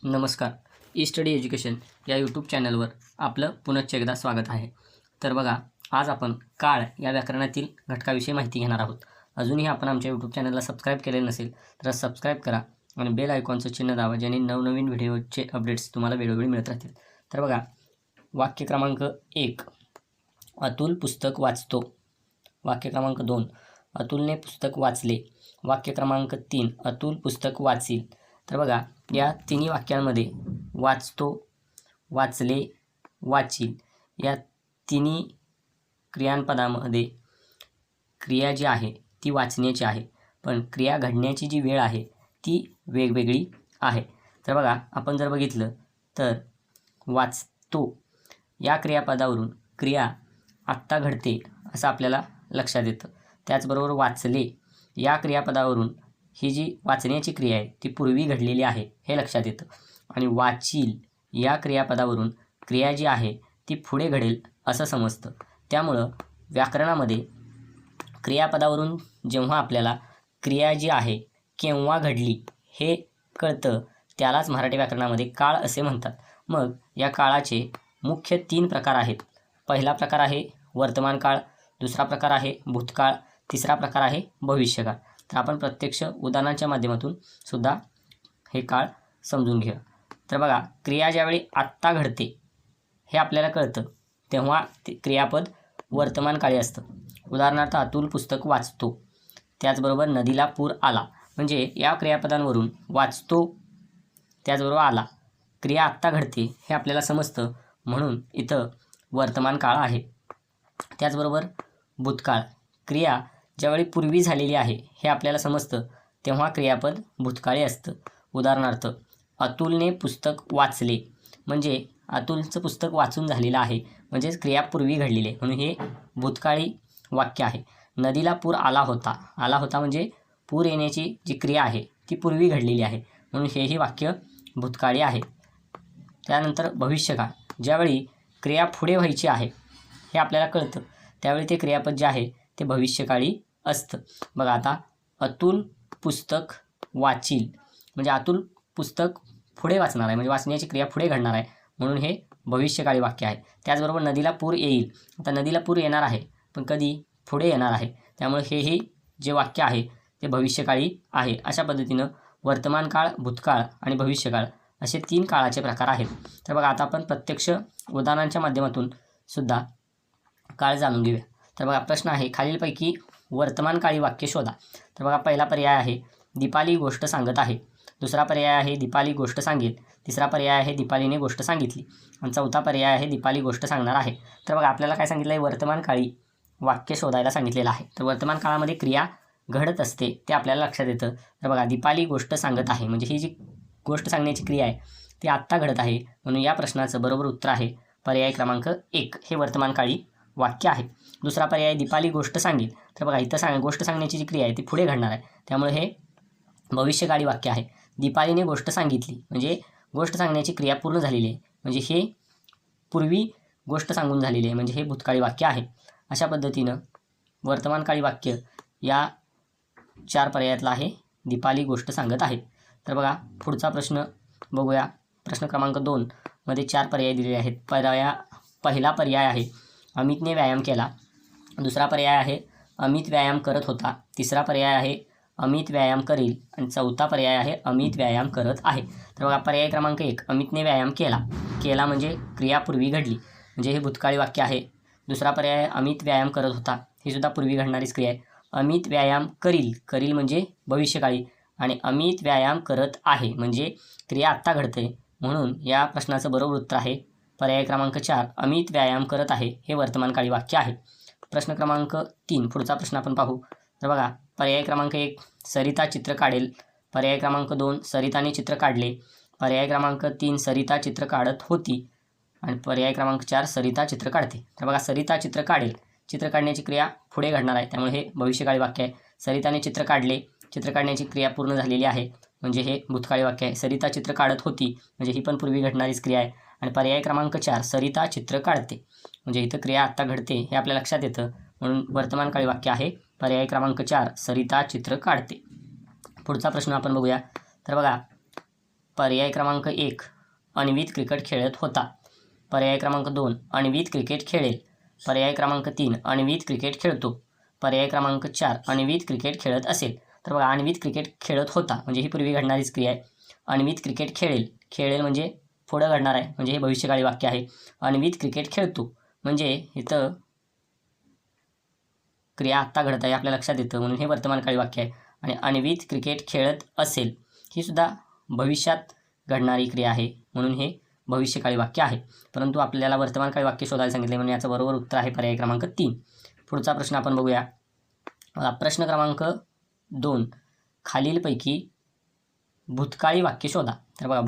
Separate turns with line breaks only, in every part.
नमस्कार. E study education या YouTube चॅनलवर आपलं पुनश्च एकदा स्वागत आहे. तर बघा, आज आपण काळ या व्याकरणातील घटकाविषयी माहिती घेणार आहोत. अजूनही आपण आमच्या यूट्यूब चॅनलला सबस्क्राईब केले नसेल तर सबस्क्राईब करा आणि बेल आयकॉनचं चिन्ह दाबा, ज्याने नवनवीन व्हिडिओचे अपडेट्स तुम्हाला वेळोवेळी मिळत राहतील. तर बघा, वाक्य क्रमांक 1, अतुल पुस्तक वाचतो. वाक्य क्रमांक 2, अतुलने पुस्तक वाचले. वाक्य क्रमांक 3, अतुल पुस्तक वाचील. तर बघा, या तिन्ही वाक्यांमध्ये वाचतो, वाचले, वाचील या तिन्ही क्रियापदामध्ये क्रिया जी आहे ती वाचण्याची आहे, पण क्रिया घडण्याची जी वेळ आहे ती वेगवेगळी आहे. तर बघा, आपण जर बघितलं तर वाचतो या क्रियापदावरून क्रिया आत्ता घडते असं आपल्याला लक्षात येतं. त्याचबरोबर वाचले या क्रियापदावरून ही जी वाचण्याची क्रिया आहे ती पूर्वी घडलेली आहे हे लक्षात येतं. आणि वाचील या क्रियापदावरून क्रिया जी आहे ती पुढे घडेल असं समजतं. त्यामुळं व्याकरणामध्ये क्रियापदावरून जेव्हा आपल्याला क्रिया जी आहे केव्हा घडली हे कळतं, त्यालाच मराठी व्याकरणामध्ये काळ असे म्हणतात. मग या काळाचे मुख्य 3 प्रकार आहेत. पहिला प्रकार आहे वर्तमान काळ, दुसरा प्रकार आहे भूतकाळ, तिसरा प्रकार आहे भविष्यकाळ. तर आपण प्रत्यक्ष उदाहरणांच्या माध्यमातून सुद्धा हे काळ समजून घेऊया. तर बघा, क्रिया ज्यावेळी आत्ता घडते हे आपल्याला कळतं तेव्हा ते क्रियापद वर्तमान काळी असतं. उदाहरणार्थ, अतुल पुस्तक वाचतो. त्याचबरोबर नदीला पूर आला, म्हणजे या क्रियापदांवरून वाचतो त्याचबरोबर आला क्रिया आत्ता घडते हे आपल्याला समजतं, म्हणून इथं वर्तमान काळ आहे. त्याचबरोबर भूतकाळ, क्रिया ज्यावेळी पूर्वी झालेली आहे हे आपल्याला समजतं तेव्हा क्रियापद भूतकाळी असतं. उदाहरणार्थ, अतुलने पुस्तक वाचले, म्हणजे अतुलचं पुस्तक वाचून झालेलं आहे, म्हणजेच क्रिया पूर्वी घडलेली आहे, म्हणून हे भूतकाळी वाक्य आहे. नदीला पूर आला होता. आला होता म्हणजे पूर येण्याची जी क्रिया आहे ती पूर्वी घडलेली आहे, म्हणून हेही वाक्य भूतकाळी आहे. त्यानंतर भविष्यकाळ, ज्यावेळी क्रिया पुढे व्हायची आहे हे आपल्याला कळतं त्यावेळी ते क्रियापद जे आहे ते भविष्यकाळी असतं. बघा, आता अतुल पुस्तक वाचील म्हणजे अतुल पुस्तक पुढे वाचणार आहे, म्हणजे वाचण्याची क्रिया पुढे घडणार आहे, म्हणून हे भविष्यकाळी वाक्य आहे. त्याचबरोबर नदीला पूर येईल. आता नदीला पूर येणार आहे, पण कधी? पुढे येणार आहे, त्यामुळे हेही जे वाक्य आहे ते भविष्यकाळी आहे. अशा पद्धतीनं वर्तमान काळ, भूतकाळ आणि भविष्यकाळ असे 3 काळाचे प्रकार आहेत. तर बघा, आता आपण प्रत्यक्ष उदाहरणांच्या माध्यमातून सुद्धा काळ जाणून घेऊया. तर बघा, प्रश्न आहे खालीलपैकी वर्तमान काळी वाक्य शोधा. तर बघा, पहिला पर्याय आहे दीपाली गोष्ट सांगत आहे. दुसरा पर्याय आहे दीपाली गोष्ट सांगेल. तिसरा पर्याय आहे दीपालीने गोष्ट सांगितली. आणि चौथा पर्याय आहे दीपाली गोष्ट सांगणार आहे. तर बघा, आपल्याला काय सांगितलं आहे? वर्तमान काळी वाक्य शोधायला सांगितलेलं आहे. तर वर्तमान काळामध्ये क्रिया घडत असते ते आपल्याला लक्षात येतं. तर बघा, दीपाली गोष्ट सांगत आहे म्हणजे ही जी गोष्ट सांगण्याची क्रिया आहे ती आत्ता घडत आहे, म्हणून या प्रश्नाचं बरोबर उत्तर आहे पर्याय क्रमांक 1, हे वर्तमान काळी वाक्य आहे. दुसरा पर्याय दीपाली गोष्ट सांगेल. तर बघा, इथं गोष्ट सांगण्याची जी क्रिया आहे ती पुढे घडणार आहे, त्यामुळे हे भविष्यकाळी वाक्य आहे. दीपालीने गोष्ट सांगितली म्हणजे गोष्ट सांगण्याची क्रिया पूर्ण झालेली आहे, म्हणजे हे पूर्वी गोष्ट सांगून झालेली आहे, म्हणजे हे भूतकाळी वाक्य आहे. अशा पद्धतीनं वर्तमान काळी वाक्य या 4 पर्यायातलं आहे दीपाली गोष्ट सांगत आहे. तर बघा, पुढचा प्रश्न बघूया. प्रश्न क्रमांक 2 मध्ये 4 पर्याय दिलेले आहेत. पहिला पर्याय आहे अमितने व्यायाम केला. दुसरा पर्याय आहे अमित व्यायाम करत होता. तिसरा पर्याय आहे अमित व्यायाम करेल. आणि चौथा पर्याय आहे अमित व्यायाम करत आहे. तर बघा, पर्याय क्रमांक 1 अमितने व्यायाम केला. केला म्हणजे क्रिया पूर्वी घडली, म्हणजे हे भूतकाळी वाक्य आहे. दुसरा पर्याय अमित व्यायाम करत होता, ही सुद्धा पूर्वी घडणारीच क्रिया आहे. अमित व्यायाम करील. करील म्हणजे भविष्यकाळी. आणि अमित व्यायाम करत आहे म्हणजे क्रिया आत्ता घडते, म्हणून या प्रश्नाचं बरोबर उत्तर आहे पर्याय क्रमांक 4 अमित व्यायाम करत आहे, हे वर्तमान काळी वाक्य आहे. प्रश्न क्रमांक 3 पुढचा प्रश्न आपण पाहू. तर बघा, पर्याय क्रमांक 1 सरिता चित्र काढेल. पर्याय क्रमांक 2 सरिताने चित्र काढले. पर्याय क्रमांक 3 सरिता चित्र काढत होती. आणि पर्याय क्रमांक 4 सरिता चित्र काढते. तर बघा, सरिता चित्र काढेल, चित्र काढण्याची क्रिया पुढे घडणार आहे, त्यामुळे हे भविष्यकाळी वाक्य आहे. सरिताने चित्र काढले, चित्र काढण्याची क्रिया पूर्ण झालेली आहे, म्हणजे हे भूतकाळी वाक्य आहे. सरिता चित्र काढत होती म्हणजे ही पण पूर्वी घडणारीच क्रिया आहे. आणि पर्याय क्रमांक 4 सरिता चित्र काढते, म्हणजे इथं क्रिया आत्ता घडते हे आपल्या लक्षात येतं, म्हणून वर्तमान काळी वाक्य आहे पर्याय क्रमांक 4 सरिता चित्र काढते. पुढचा प्रश्न आपण बघूया. तर बघा, पर्याय क्रमांक 1 अन्वित क्रिकेट खेळत होता. पर्याय क्रमांक 2 अन्वित क्रिकेट खेळेल. पर्याय क्रमांक 3 अन्वित क्रिकेट खेळतो. पर्याय क्रमांक 4 अन्वित क्रिकेट खेळत असेल. तर बघा, अन्वित क्रिकेट खेळत होता म्हणजे ही पूर्वी घडणारीच क्रिया आहे. अन्वित क्रिकेट खेळेल, खेळेल म्हणजे पुढं घडणार आहे म्हणजे हे भविष्यकाळी वाक्य आहे. अन्वित क्रिकेट खेळतो म्हणजे इथं क्रिया आत्ता घडत आहे आपल्या लक्षात येतं म्हणून हे वर्तमानकाळी वाक्य आहे. आणि अन्वित क्रिकेट खेळत असेल ही सुद्धा भविष्यात घडणारी क्रिया आहे म्हणून हे भविष्यकाळी वाक्य आहे. परंतु आपल्याला वर्तमानकाळी वाक्य शोधायला सांगितले म्हणून याचं बरोबर उत्तर आहे पर्याय क्रमांक 3. पुढचा प्रश्न आपण बघूया. प्रश्न क्रमांक 2 खालीलपैकी भूतकाळी वाक्य शोधा. तर बघा,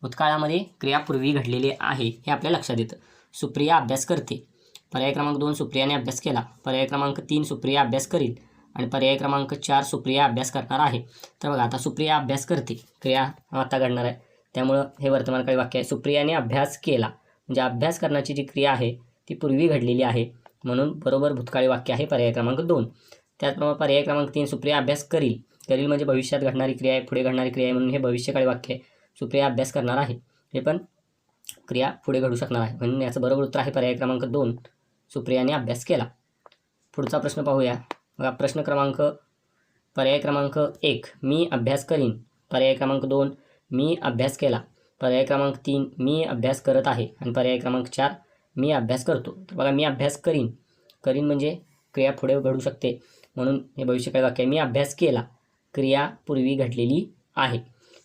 भूतकाळामध्ये क्रिया पूर्वी घडलेली आहे हे आपल्या लक्षात येतं. सुप्रिया अभ्यास करते. पर्याय क्रमांक 2 सुप्रियाने अभ्यास केला. पर्याय क्रमांक 3 सुप्रिया अभ्यास करील. आणि पर्याय क्रमांक 4 सुप्रिया अभ्यास करणार आहे. तर बघा, आता सुप्रिया अभ्यास करते, क्रिया आता घडणार आहे त्यामुळं हे वर्तमानकाळी वाक्य आहे. सुप्रियाने अभ्यास केला म्हणजे अभ्यास करण्याची जी क्रिया आहे ती पूर्वी घडलेली आहे म्हणून बरोबर भूतकाळी वाक्य आहे पर्याय क्रमांक 2. त्याचप्रमाणे पर्याय क्रमांक 3 सुप्रिया अभ्यास करील. करील म्हणजे भविष्यात घडणारी क्रिया आहे, पुढे घडणारी क्रिया आहे म्हणून हे भविष्यकाळी वाक्य आहे. सुप्रिया अभ्यास करणार आहे हे पण क्रिया पुढे घडू शकणार आहे म्हणून याचं बरोबर उत्तर आहे पर्याय क्रमांक 2 सुप्रियाने अभ्यास केला. पुढचा प्रश्न पाहूया. बघा, प्रश्न क्रमांक पर्याय क्रमांक 1 मी अभ्यास करीन. पर्याय क्रमांक 2 मी अभ्यास केला. पर्याय क्रमांक 3 मी अभ्यास करत आहे. आणि पर्याय क्रमांक 4 मी अभ्यास करतो. तर बघा, मी अभ्यास करीन, करीन म्हणजे क्रिया पुढे घडू शकते म्हणून हे भविष्यकाळी वाक्य आहे. मी अभ्यास केला, क्रिया पूर्वी घडलेली आहे.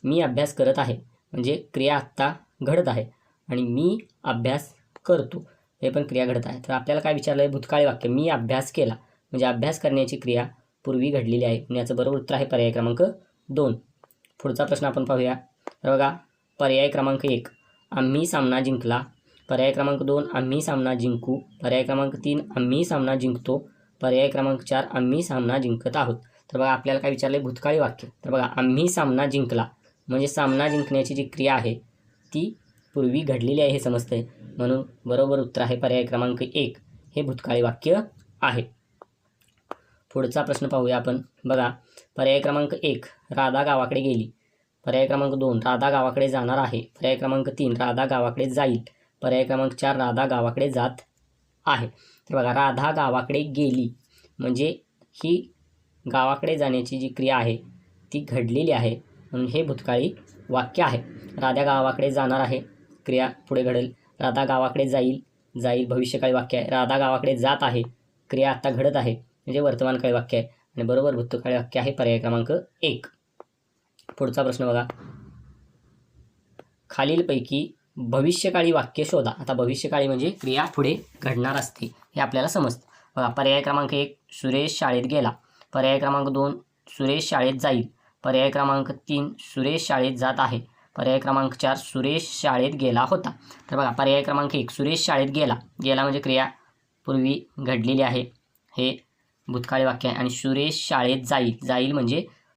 मी अभ्यास करत आहे म्हणजे क्रिया आत्ता घडत आहे. आणि मी अभ्यास करतो हे पण क्रिया घडत आहे. तर आपल्याला काय विचारलं आहे? भूतकाळी वाक्य. मी अभ्यास केला म्हणजे अभ्यास करण्याची क्रिया पूर्वी घडलेली आहे आणि याचं बरोबर उत्तर आहे पर्याय क्रमांक 2. पुढचा प्रश्न आपण पाहूया. तर बघा, पर्याय क्रमांक 1 आम्ही सामना जिंकला. पर्याय क्रमांक 2 आम्ही सामना जिंकू. पर्याय क्रमांक 3 आम्ही सामना जिंकतो. पर्याय क्रमांक 4 आम्ही सामना जिंकत आहोत. तर बघा, आपल्याला काय विचारलं आहे? भूतकाळी वाक्य. तर बघा, आम्ही सामना जिंकला म्हणजे सामना जिंकण्याची जी क्रिया आहे ती पूर्वी घडलेली आहे हे समजतंय म्हणून बरोबर उत्तर आहे पर्याय क्रमांक 1 हे भूतकाळी वाक्य आहे. पुढचा प्रश्न पाहूया आपण. बघा, पर्याय क्रमांक 1 राधा गावाकडे गेली. पर्याय क्रमांक 2 राधा गावाकडे जाणार आहे. पर्याय क्रमांक 3 राधा गावाकडे जाईल. पर्याय क्रमांक 4 राधा गावाकडे जात आहे. तर बघा, राधा गावाकडे गेली म्हणजे ही गावाकडे जाण्याची जी क्रिया आहे ती घडलेली आहे म्हणून हे भूतकाळी वाक्य आहे. राधा गावाकडे जाणार आहे, क्रिया पुढे घडेल. राधा गावाकडे जाईल भविष्यकाळी वाक्य आहे. राधा गावाकडे जात आहे, क्रिया आत्ता घडत आहे म्हणजे वर्तमानकाळी वाक्य आहे आणि बरोबर भूतकाळी वाक्य आहे पर्याय क्रमांक 1. पुढचा प्रश्न बघा, खालीलपैकी भविष्यकाळी वाक्य शोधा. आता भविष्यकाळी म्हणजे क्रिया पुढे घडणार असते हे आपल्याला समजतं. बघा, पर्याय क्रमांक 1 सुरेश शाळेत गेला. पर्याय क्रमांक 2 सुरेश शाळेत जाईल. पर्याय क्रमांक 3 सुरेश शाळेत जात आहे. पर्याय क्रमांक 4 सुरेश शाळेत गेला होता. तर बघा, पर्याय क्रमांक 1 सुरेश शाळेत गेला म्हणजे क्रिया पूर्वी घडलेली आहे हे भूतकाळी वाक्य आहे. आणि सुरेश शाळेत जाईल म्हणजे